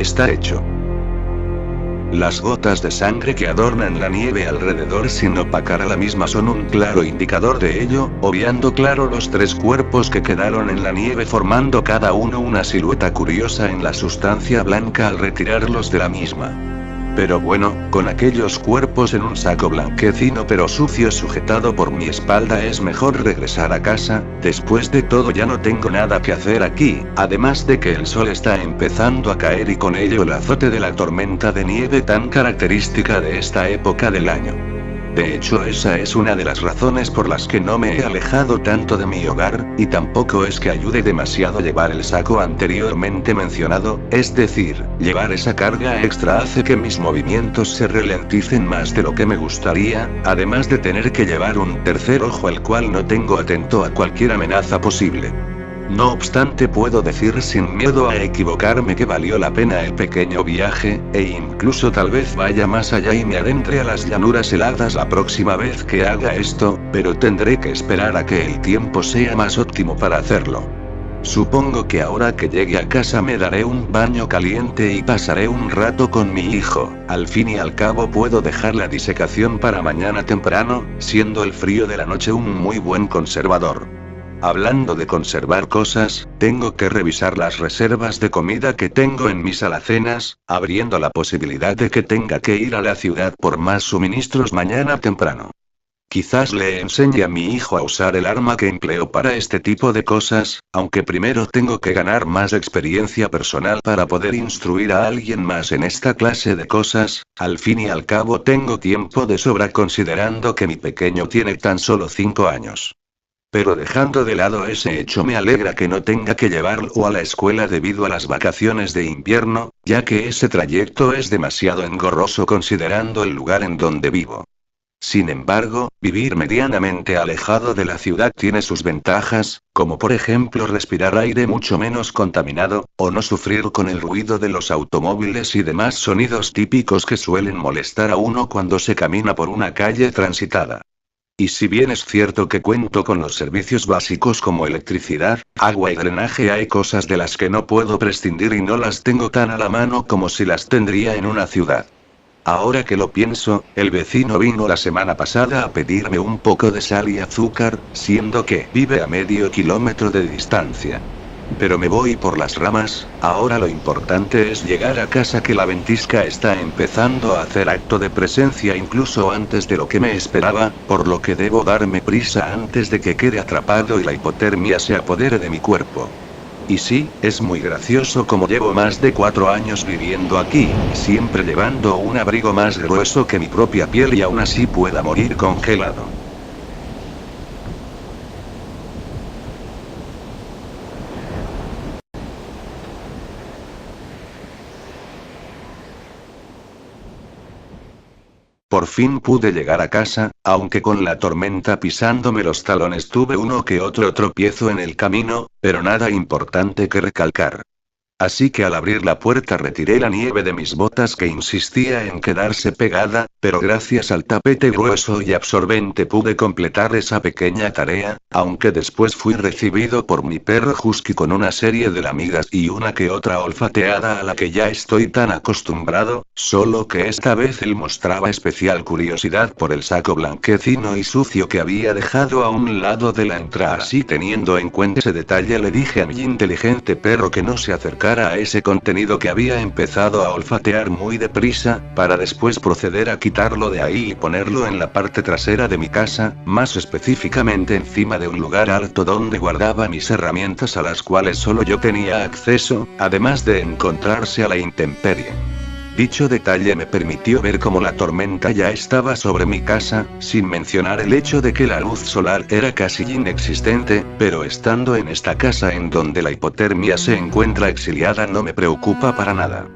está hecho. Las gotas de sangre que adornan la nieve alrededor sin opacar a la misma son un claro indicador de ello, obviando claro los 3 cuerpos que quedaron en la nieve formando cada uno una silueta curiosa en la sustancia blanca al retirarlos de la misma. Pero bueno, con aquellos cuerpos en un saco blanquecino pero sucio sujetado por mi espalda es mejor regresar a casa. Después de todo ya no tengo nada que hacer aquí, además de que el sol está empezando a caer y con ello el azote de la tormenta de nieve tan característica de esta época del año. De hecho, esa es una de las razones por las que no me he alejado tanto de mi hogar, y tampoco es que ayude demasiado llevar el saco anteriormente mencionado, es decir, llevar esa carga extra hace que mis movimientos se ralenticen más de lo que me gustaría, además de tener que llevar un tercer ojo al cual no tengo atento a cualquier amenaza posible. No obstante, puedo decir sin miedo a equivocarme que valió la pena el pequeño viaje, e incluso tal vez vaya más allá y me adentre a las llanuras heladas la próxima vez que haga esto, pero tendré que esperar a que el tiempo sea más óptimo para hacerlo. Supongo que ahora que llegue a casa me daré un baño caliente y pasaré un rato con mi hijo. Al fin y al cabo puedo dejar la disecación para mañana temprano, siendo el frío de la noche un muy buen conservador. Hablando de conservar cosas, tengo que revisar las reservas de comida que tengo en mis alacenas, abriendo la posibilidad de que tenga que ir a la ciudad por más suministros mañana temprano. Quizás le enseñe a mi hijo a usar el arma que empleo para este tipo de cosas, aunque primero tengo que ganar más experiencia personal para poder instruir a alguien más en esta clase de cosas. Al fin y al cabo tengo tiempo de sobra considerando que mi pequeño tiene tan solo 5 años. Pero dejando de lado ese hecho, me alegra que no tenga que llevarlo a la escuela debido a las vacaciones de invierno, ya que ese trayecto es demasiado engorroso considerando el lugar en donde vivo. Sin embargo, vivir medianamente alejado de la ciudad tiene sus ventajas, como por ejemplo respirar aire mucho menos contaminado, o no sufrir con el ruido de los automóviles y demás sonidos típicos que suelen molestar a uno cuando se camina por una calle transitada. Y si bien es cierto que cuento con los servicios básicos como electricidad, agua y drenaje, hay cosas de las que no puedo prescindir y no las tengo tan a la mano como si las tendría en una ciudad. Ahora que lo pienso, el vecino vino la semana pasada a pedirme un poco de sal y azúcar, siendo que vive a medio kilómetro de distancia. Pero me voy por las ramas, ahora lo importante es llegar a casa, que la ventisca está empezando a hacer acto de presencia incluso antes de lo que me esperaba, por lo que debo darme prisa antes de que quede atrapado y la hipotermia se apodere de mi cuerpo. Y sí, es muy gracioso como llevo más de 4 años viviendo aquí, siempre llevando un abrigo más grueso que mi propia piel y aún así pueda morir congelado. Por fin pude llegar a casa, aunque con la tormenta pisándome los talones tuve uno que otro tropiezo en el camino, pero nada importante que recalcar. Así que al abrir la puerta retiré la nieve de mis botas que insistía en quedarse pegada, pero gracias al tapete grueso y absorbente pude completar esa pequeña tarea, aunque después fui recibido por mi perro Husky con una serie de lamidas y una que otra olfateada a la que ya estoy tan acostumbrado, solo que esta vez él mostraba especial curiosidad por el saco blanquecino y sucio que había dejado a un lado de la entrada. Así, teniendo en cuenta ese detalle, le dije a mi inteligente perro que no se acercara a ese contenido que había empezado a olfatear muy deprisa, para después proceder a quitarlo de ahí y ponerlo en la parte trasera de mi casa, más específicamente encima de un lugar alto donde guardaba mis herramientas a las cuales solo yo tenía acceso, además de encontrarse a la intemperie. Dicho detalle me permitió ver cómo la tormenta ya estaba sobre mi casa, sin mencionar el hecho de que la luz solar era casi inexistente, pero estando en esta casa en donde la hipotermia se encuentra exiliada no me preocupa para nada.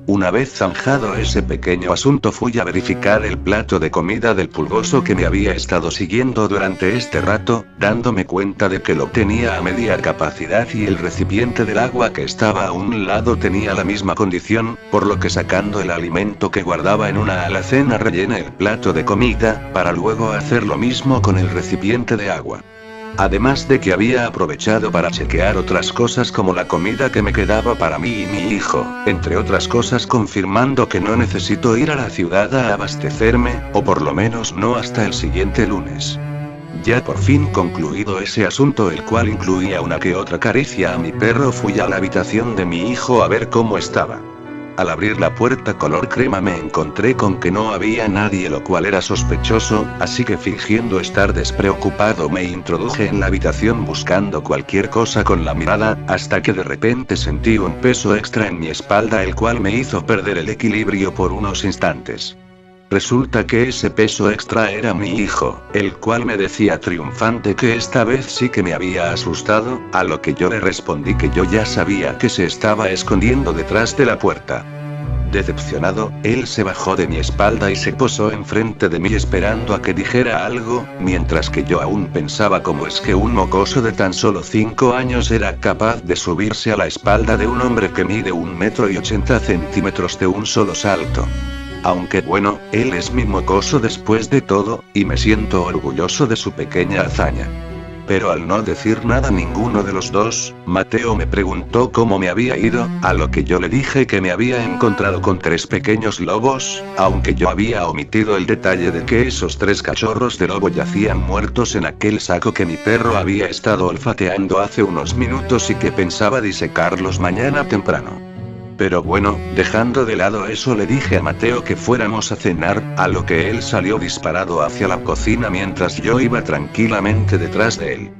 Una vez zanjado ese pequeño asunto, fui a verificar el plato de comida del pulgoso que me había estado siguiendo durante este rato, dándome cuenta de que lo tenía a media capacidad y el recipiente del agua que estaba a un lado tenía la misma condición, por lo que sacando el alimento que guardaba en una alacena rellené el plato de comida, para luego hacer lo mismo con el recipiente de agua. Además de que había aprovechado para chequear otras cosas como la comida que me quedaba para mí y mi hijo, entre otras cosas confirmando que no necesito ir a la ciudad a abastecerme, o por lo menos no hasta el siguiente lunes. Ya por fin concluido ese asunto, el cual incluía una que otra caricia a mi perro, fui a la habitación de mi hijo a ver cómo estaba. Al abrir la puerta color crema me encontré con que no había nadie, lo cual era sospechoso, así que fingiendo estar despreocupado me introduje en la habitación buscando cualquier cosa con la mirada, hasta que de repente sentí un peso extra en mi espalda, el cual me hizo perder el equilibrio por unos instantes. Resulta que ese peso extra era mi hijo, el cual me decía triunfante que esta vez sí que me había asustado, a lo que yo le respondí que yo ya sabía que se estaba escondiendo detrás de la puerta. Decepcionado, él se bajó de mi espalda y se posó enfrente de mí esperando a que dijera algo, mientras que yo aún pensaba cómo es que un mocoso de tan solo 5 años era capaz de subirse a la espalda de un hombre que mide 1,80 m de un solo salto. Aunque bueno, él es mi mocoso después de todo, y me siento orgulloso de su pequeña hazaña. Pero al no decir nada ninguno de los dos, Mateo me preguntó cómo me había ido, a lo que yo le dije que me había encontrado con 3 pequeños lobos, aunque yo había omitido el detalle de que esos 3 cachorros de lobo yacían muertos en aquel saco que mi perro había estado olfateando hace unos minutos y que pensaba disecarlos mañana temprano. Pero bueno, dejando de lado eso, le dije a Mateo que fuéramos a cenar, a lo que él salió disparado hacia la cocina mientras yo iba tranquilamente detrás de él.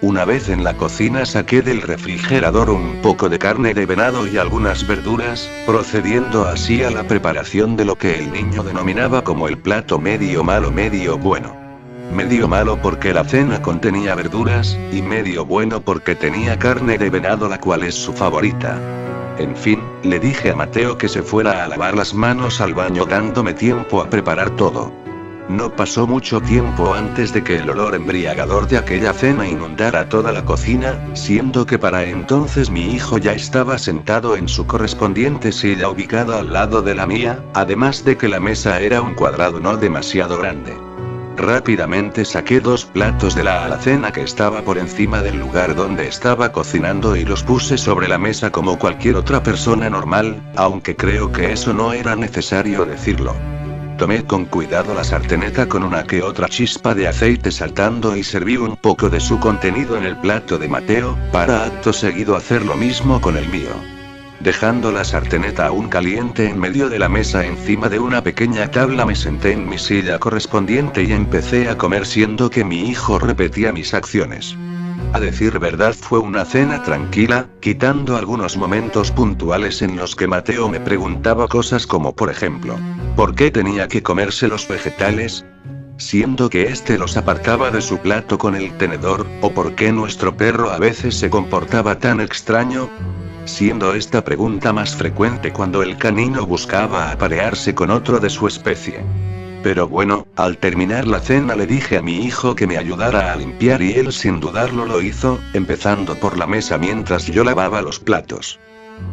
Una vez en la cocina saqué del refrigerador un poco de carne de venado y algunas verduras, procediendo así a la preparación de lo que el niño denominaba como el plato medio malo medio bueno. Medio malo porque la cena contenía verduras, y medio bueno porque tenía carne de venado, la cual es su favorita. En fin, le dije a Mateo que se fuera a lavar las manos al baño, dándome tiempo a preparar todo. No pasó mucho tiempo antes de que el olor embriagador de aquella cena inundara toda la cocina, siendo que para entonces mi hijo ya estaba sentado en su correspondiente silla ubicada al lado de la mía, además de que la mesa era un cuadrado no demasiado grande. Rápidamente saqué 2 platos de la alacena que estaba por encima del lugar donde estaba cocinando y los puse sobre la mesa como cualquier otra persona normal, aunque creo que eso no era necesario decirlo. Tomé con cuidado la sarteneta con una que otra chispa de aceite saltando y serví un poco de su contenido en el plato de Mateo, para acto seguido hacer lo mismo con el mío. Dejando la sarteneta aún caliente en medio de la mesa encima de una pequeña tabla, me senté en mi silla correspondiente y empecé a comer, siendo que mi hijo repetía mis acciones. A decir verdad, fue una cena tranquila, quitando algunos momentos puntuales en los que Mateo me preguntaba cosas como por ejemplo, ¿por qué tenía que comerse los vegetales?, siendo que este los apartaba de su plato con el tenedor, o por qué nuestro perro a veces se comportaba tan extraño, siendo esta pregunta más frecuente cuando el canino buscaba aparearse con otro de su especie. Pero bueno, al terminar la cena le dije a mi hijo que me ayudara a limpiar y él sin dudarlo lo hizo, empezando por la mesa mientras yo lavaba los platos.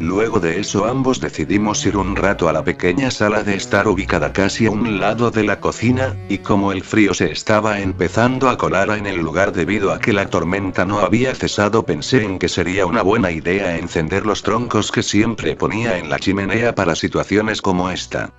Luego de eso ambos decidimos ir un rato a la pequeña sala de estar ubicada casi a un lado de la cocina, y como el frío se estaba empezando a colar en el lugar debido a que la tormenta no había cesado, pensé en que sería una buena idea encender los troncos que siempre ponía en la chimenea para situaciones como esta.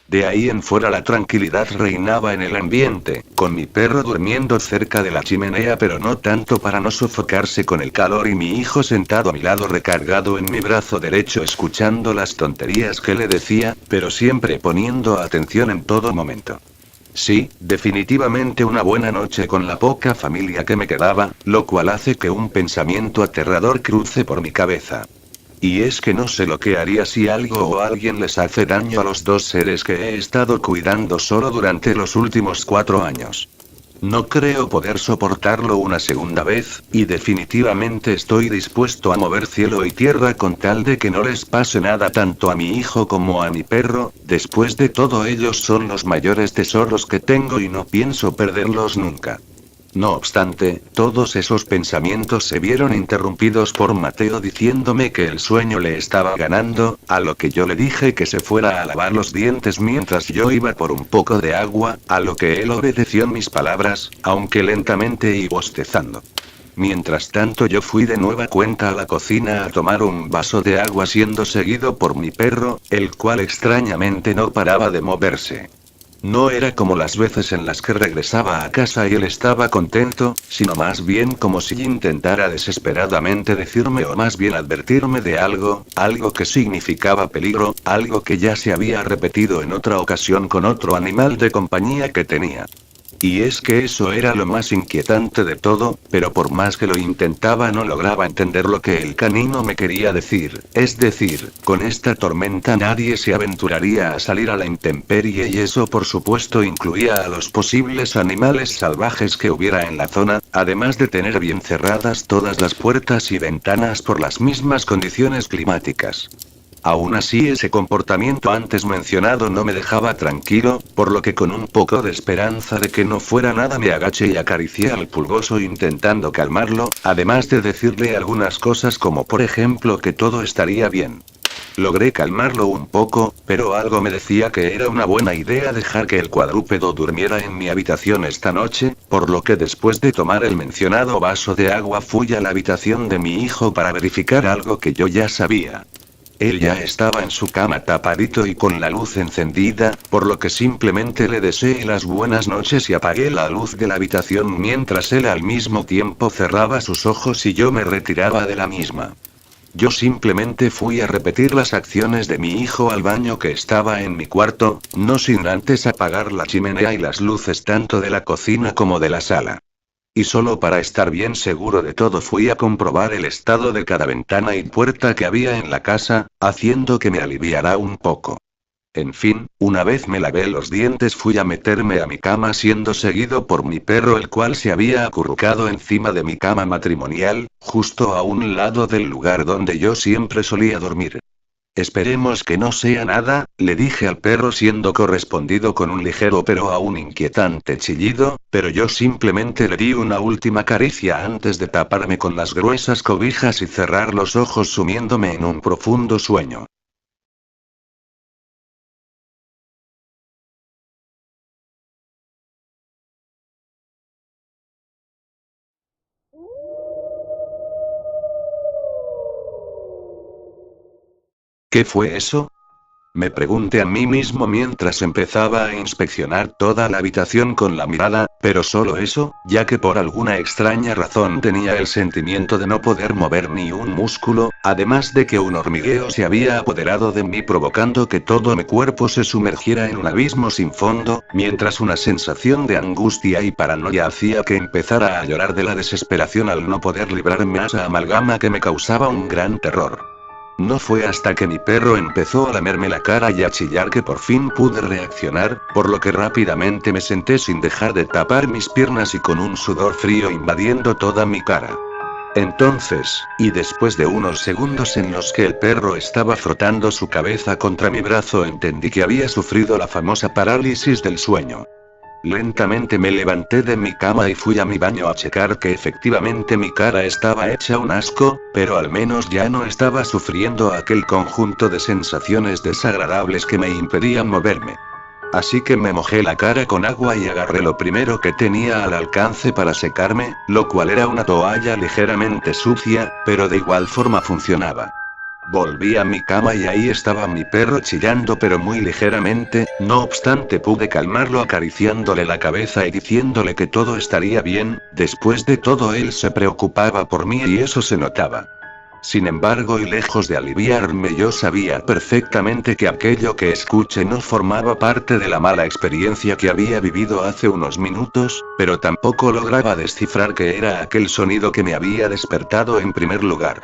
De ahí en fuera la tranquilidad reinaba en el ambiente, con mi perro durmiendo cerca de la chimenea, pero no tanto para no sofocarse con el calor, y mi hijo sentado a mi lado recargado en mi brazo derecho escuchando las tonterías que le decía, pero siempre poniendo atención en todo momento. Sí, definitivamente una buena noche con la poca familia que me quedaba, lo cual hace que un pensamiento aterrador cruce por mi cabeza. Y es que no sé lo que haría si algo o alguien les hace daño a los 2 seres que he estado cuidando solo durante los últimos 4 años. No creo poder soportarlo una segunda vez, y definitivamente estoy dispuesto a mover cielo y tierra con tal de que no les pase nada tanto a mi hijo como a mi perro. Después de todo, ellos son los mayores tesoros que tengo y no pienso perderlos nunca. No obstante, todos esos pensamientos se vieron interrumpidos por Mateo diciéndome que el sueño le estaba ganando, a lo que yo le dije que se fuera a lavar los dientes mientras yo iba por un poco de agua, a lo que él obedeció mis palabras, aunque lentamente y bostezando. Mientras tanto yo fui de nueva cuenta a la cocina a tomar un vaso de agua siendo seguido por mi perro, el cual extrañamente no paraba de moverse. No era como las veces en las que regresaba a casa y él estaba contento, sino más bien como si intentara desesperadamente decirme o más bien advertirme de algo, algo que significaba peligro, algo que ya se había repetido en otra ocasión con otro animal de compañía que tenía. Y es que eso era lo más inquietante de todo, pero por más que lo intentaba no lograba entender lo que el canino me quería decir, es decir, con esta tormenta nadie se aventuraría a salir a la intemperie y eso por supuesto incluía a los posibles animales salvajes que hubiera en la zona, además de tener bien cerradas todas las puertas y ventanas por las mismas condiciones climáticas. Aún así ese comportamiento antes mencionado no me dejaba tranquilo, por lo que con un poco de esperanza de que no fuera nada me agaché y acaricié al pulgoso intentando calmarlo, además de decirle algunas cosas como por ejemplo que todo estaría bien. Logré calmarlo un poco, pero algo me decía que era una buena idea dejar que el cuadrúpedo durmiera en mi habitación esta noche, por lo que después de tomar el mencionado vaso de agua fui a la habitación de mi hijo para verificar algo que yo ya sabía. Él ya estaba en su cama tapadito y con la luz encendida, por lo que simplemente le deseé las buenas noches y apagué la luz de la habitación mientras él al mismo tiempo cerraba sus ojos y yo me retiraba de la misma. Yo simplemente fui a repetir las acciones de mi hijo al baño que estaba en mi cuarto, no sin antes apagar la chimenea y las luces tanto de la cocina como de la sala. Y solo para estar bien seguro de todo fui a comprobar el estado de cada ventana y puerta que había en la casa, haciendo que me aliviara un poco. En fin, una vez me lavé los dientes fui a meterme a mi cama siendo seguido por mi perro el cual se había acurrucado encima de mi cama matrimonial, justo a un lado del lugar donde yo siempre solía dormir. Esperemos que no sea nada, le dije al perro siendo correspondido con un ligero pero aún inquietante chillido, pero yo simplemente le di una última caricia antes de taparme con las gruesas cobijas y cerrar los ojos sumiéndome en un profundo sueño. ¿Qué fue eso? Me pregunté a mí mismo mientras empezaba a inspeccionar toda la habitación con la mirada, pero solo eso, ya que por alguna extraña razón tenía el sentimiento de no poder mover ni un músculo, además de que un hormigueo se había apoderado de mí provocando que todo mi cuerpo se sumergiera en un abismo sin fondo, mientras una sensación de angustia y paranoia hacía que empezara a llorar de la desesperación al no poder librarme de esa amalgama que me causaba un gran terror. No fue hasta que mi perro empezó a lamerme la cara y a chillar que por fin pude reaccionar, por lo que rápidamente me senté sin dejar de tapar mis piernas y con un sudor frío invadiendo toda mi cara. Entonces, y después de unos segundos en los que el perro estaba frotando su cabeza contra mi brazo, entendí que había sufrido la famosa parálisis del sueño. Lentamente me levanté de mi cama y fui a mi baño a checar que efectivamente mi cara estaba hecha un asco, pero al menos ya no estaba sufriendo aquel conjunto de sensaciones desagradables que me impedían moverme. Así que me mojé la cara con agua y agarré lo primero que tenía al alcance para secarme, lo cual era una toalla ligeramente sucia, pero de igual forma funcionaba. Volví a mi cama y ahí estaba mi perro chillando pero muy ligeramente, no obstante pude calmarlo acariciándole la cabeza y diciéndole que todo estaría bien, después de todo él se preocupaba por mí y eso se notaba. Sin embargo y lejos de aliviarme yo sabía perfectamente que aquello que escuché no formaba parte de la mala experiencia que había vivido hace unos minutos, pero tampoco lograba descifrar qué era aquel sonido que me había despertado en primer lugar.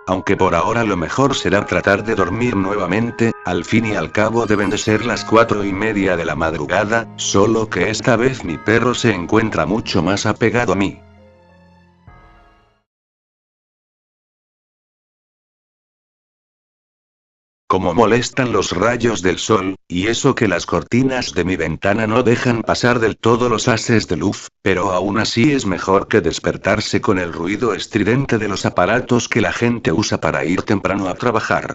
Aunque por ahora lo mejor será tratar de dormir nuevamente, al fin y al cabo deben de ser las 4:30 de la madrugada, solo que esta vez mi perro se encuentra mucho más apegado a mí. Cómo molestan los rayos del sol, y eso que las cortinas de mi ventana no dejan pasar del todo los haces de luz, pero aún así es mejor que despertarse con el ruido estridente de los aparatos que la gente usa para ir temprano a trabajar.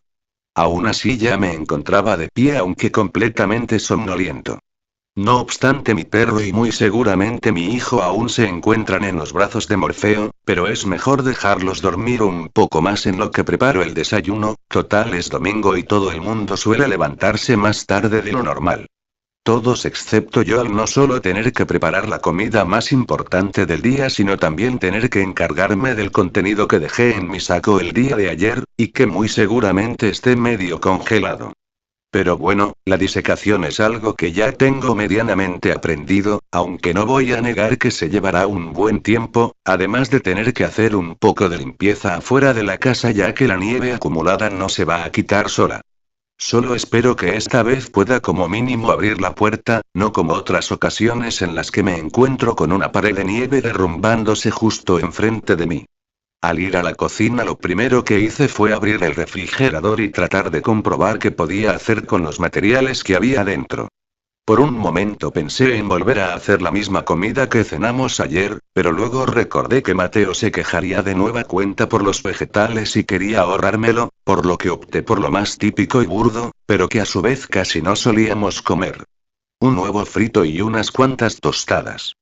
Aún así ya me encontraba de pie aunque completamente somnoliento. No obstante, mi perro y muy seguramente mi hijo aún se encuentran en los brazos de Morfeo, pero es mejor dejarlos dormir un poco más en lo que preparo el desayuno. Total, es domingo y todo el mundo suele levantarse más tarde de lo normal. Todos excepto yo, al no solo tener que preparar la comida más importante del día, sino también tener que encargarme del contenido que dejé en mi saco el día de ayer, y que muy seguramente esté medio congelado. Pero bueno, la disecación es algo que ya tengo medianamente aprendido, aunque no voy a negar que se llevará un buen tiempo, además de tener que hacer un poco de limpieza afuera de la casa ya que la nieve acumulada no se va a quitar sola. Solo espero que esta vez pueda como mínimo abrir la puerta, no como otras ocasiones en las que me encuentro con una pared de nieve derrumbándose justo enfrente de mí. Al ir a la cocina, lo primero que hice fue abrir el refrigerador y tratar de comprobar qué podía hacer con los materiales que había dentro. Por un momento pensé en volver a hacer la misma comida que cenamos ayer, pero luego recordé que Mateo se quejaría de nueva cuenta por los vegetales y quería ahorrármelo, por lo que opté por lo más típico y burdo, pero que a su vez casi no solíamos comer. Un huevo frito y unas cuantas tostadas.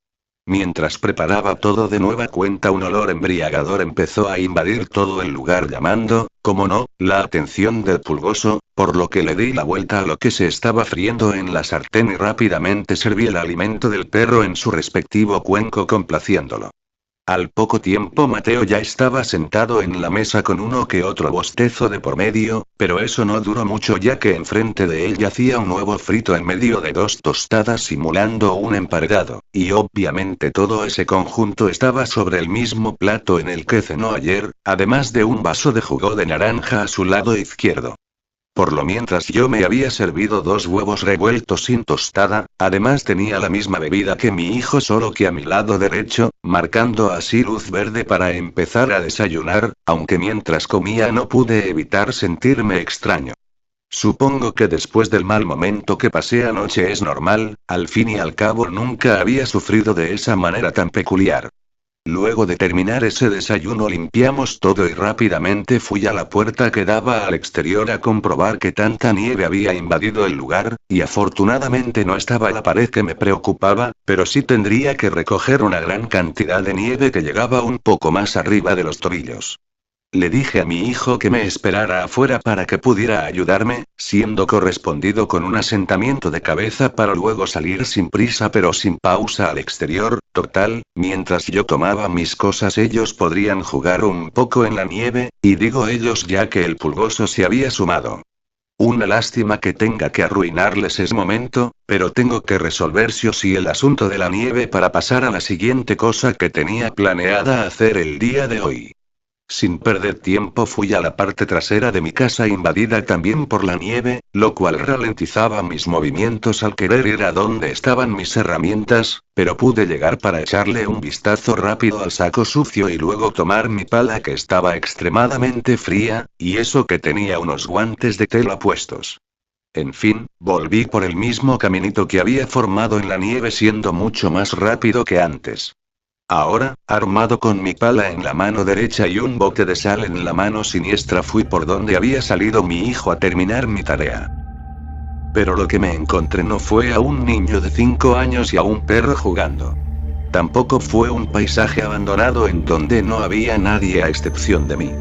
Mientras preparaba todo de nueva cuenta, un olor embriagador empezó a invadir todo el lugar llamando, como no, la atención del pulgoso, por lo que le di la vuelta a lo que se estaba friendo en la sartén y rápidamente serví el alimento del perro en su respectivo cuenco complaciéndolo. Al poco tiempo Mateo ya estaba sentado en la mesa con uno que otro bostezo de por medio, pero eso no duró mucho ya que enfrente de él yacía un huevo frito en medio de dos tostadas simulando un emparedado, y obviamente todo ese conjunto estaba sobre el mismo plato en el que cenó ayer, además de un vaso de jugo de naranja a su lado izquierdo. Por lo mientras yo me había servido 2 huevos revueltos sin tostada, además tenía la misma bebida que mi hijo solo que a mi lado derecho, marcando así luz verde para empezar a desayunar, aunque mientras comía no pude evitar sentirme extraño. Supongo que después del mal momento que pasé anoche es normal, al fin y al cabo nunca había sufrido de esa manera tan peculiar. Luego de terminar ese desayuno limpiamos todo y rápidamente fui a la puerta que daba al exterior a comprobar que tanta nieve había invadido el lugar, y afortunadamente no estaba la pared que me preocupaba, pero sí tendría que recoger una gran cantidad de nieve que llegaba un poco más arriba de los tobillos. Le dije a mi hijo que me esperara afuera para que pudiera ayudarme, siendo correspondido con un asentamiento de cabeza para luego salir sin prisa pero sin pausa al exterior. Total, mientras yo tomaba mis cosas ellos podrían jugar un poco en la nieve, y digo ellos ya que el pulgoso se había sumado. Una lástima que tenga que arruinarles ese momento, pero tengo que resolver sí o sí el asunto de la nieve para pasar a la siguiente cosa que tenía planeada hacer el día de hoy. Sin perder tiempo fui a la parte trasera de mi casa invadida también por la nieve, lo cual ralentizaba mis movimientos al querer ir a donde estaban mis herramientas, pero pude llegar para echarle un vistazo rápido al saco sucio y luego tomar mi pala que estaba extremadamente fría, y eso que tenía unos guantes de tela puestos. En fin, volví por el mismo caminito que había formado en la nieve siendo mucho más rápido que antes. Ahora, armado con mi pala en la mano derecha y un bote de sal en la mano siniestra fui por donde había salido mi hijo a terminar mi tarea. Pero lo que me encontré no fue a un niño de 5 años y a un perro jugando. Tampoco fue un paisaje abandonado en donde no había nadie a excepción de mí.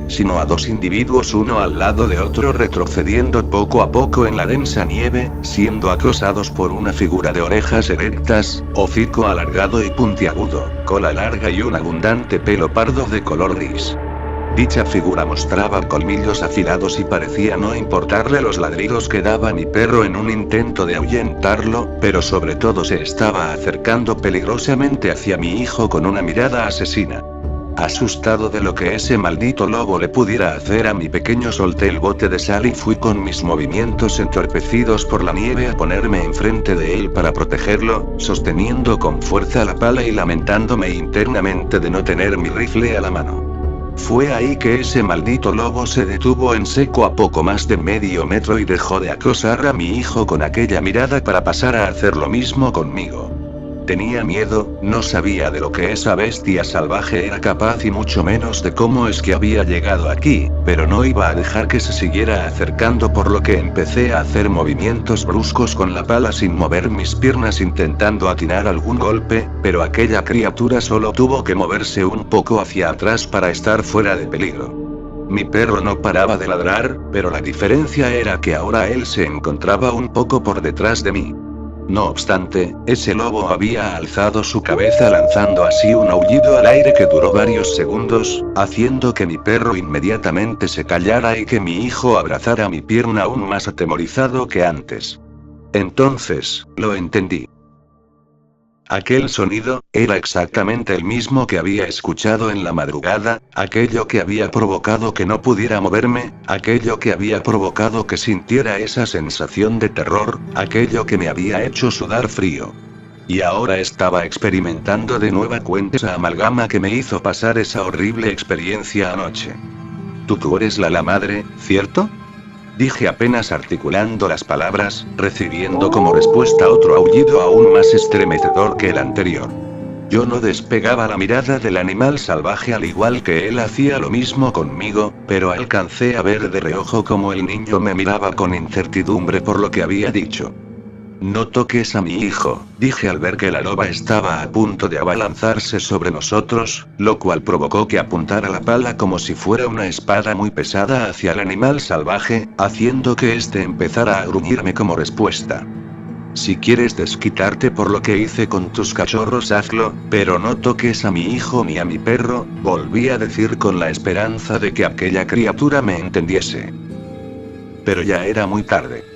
Sino a 2 individuos uno al lado de otro retrocediendo poco a poco en la densa nieve, siendo acosados por una figura de orejas erectas, hocico alargado y puntiagudo, cola larga y un abundante pelo pardo de color gris. Dicha figura mostraba colmillos afilados y parecía no importarle los ladridos que daba mi perro en un intento de ahuyentarlo, pero sobre todo se estaba acercando peligrosamente hacia mi hijo con una mirada asesina. Asustado de lo que ese maldito lobo le pudiera hacer a mi pequeño, solté el bote de sal y fui con mis movimientos entorpecidos por la nieve a ponerme enfrente de él para protegerlo, sosteniendo con fuerza la pala y lamentándome internamente de no tener mi rifle a la mano. Fue ahí que ese maldito lobo se detuvo en seco a poco más de medio metro y dejó de acosar a mi hijo con aquella mirada para pasar a hacer lo mismo conmigo. Tenía miedo, no sabía de lo que esa bestia salvaje era capaz y mucho menos de cómo es que había llegado aquí, pero no iba a dejar que se siguiera acercando, por lo que empecé a hacer movimientos bruscos con la pala sin mover mis piernas intentando atinar algún golpe, pero aquella criatura solo tuvo que moverse un poco hacia atrás para estar fuera de peligro. Mi perro no paraba de ladrar, pero la diferencia era que ahora él se encontraba un poco por detrás de mí. No obstante, ese lobo había alzado su cabeza lanzando así un aullido al aire que duró varios segundos, haciendo que mi perro inmediatamente se callara y que mi hijo abrazara mi pierna aún más atemorizado que antes. Entonces, lo entendí. Aquel sonido, era exactamente el mismo que había escuchado en la madrugada, aquello que había provocado que no pudiera moverme, aquello que había provocado que sintiera esa sensación de terror, aquello que me había hecho sudar frío. Y ahora estaba experimentando de nueva cuenta esa amalgama que me hizo pasar esa horrible experiencia anoche. Tú eres la madre, ¿cierto? Dije apenas articulando las palabras, recibiendo como respuesta otro aullido aún más estremecedor que el anterior. Yo no despegaba la mirada del animal salvaje al igual que él hacía lo mismo conmigo, pero alcancé a ver de reojo cómo el niño me miraba con incertidumbre por lo que había dicho. No toques a mi hijo, dije al ver que la loba estaba a punto de abalanzarse sobre nosotros, lo cual provocó que apuntara la pala como si fuera una espada muy pesada hacia el animal salvaje, haciendo que éste empezara a gruñirme como respuesta. Si quieres desquitarte por lo que hice con tus cachorros, hazlo, pero no toques a mi hijo ni a mi perro, volví a decir con la esperanza de que aquella criatura me entendiese. Pero ya era muy tarde.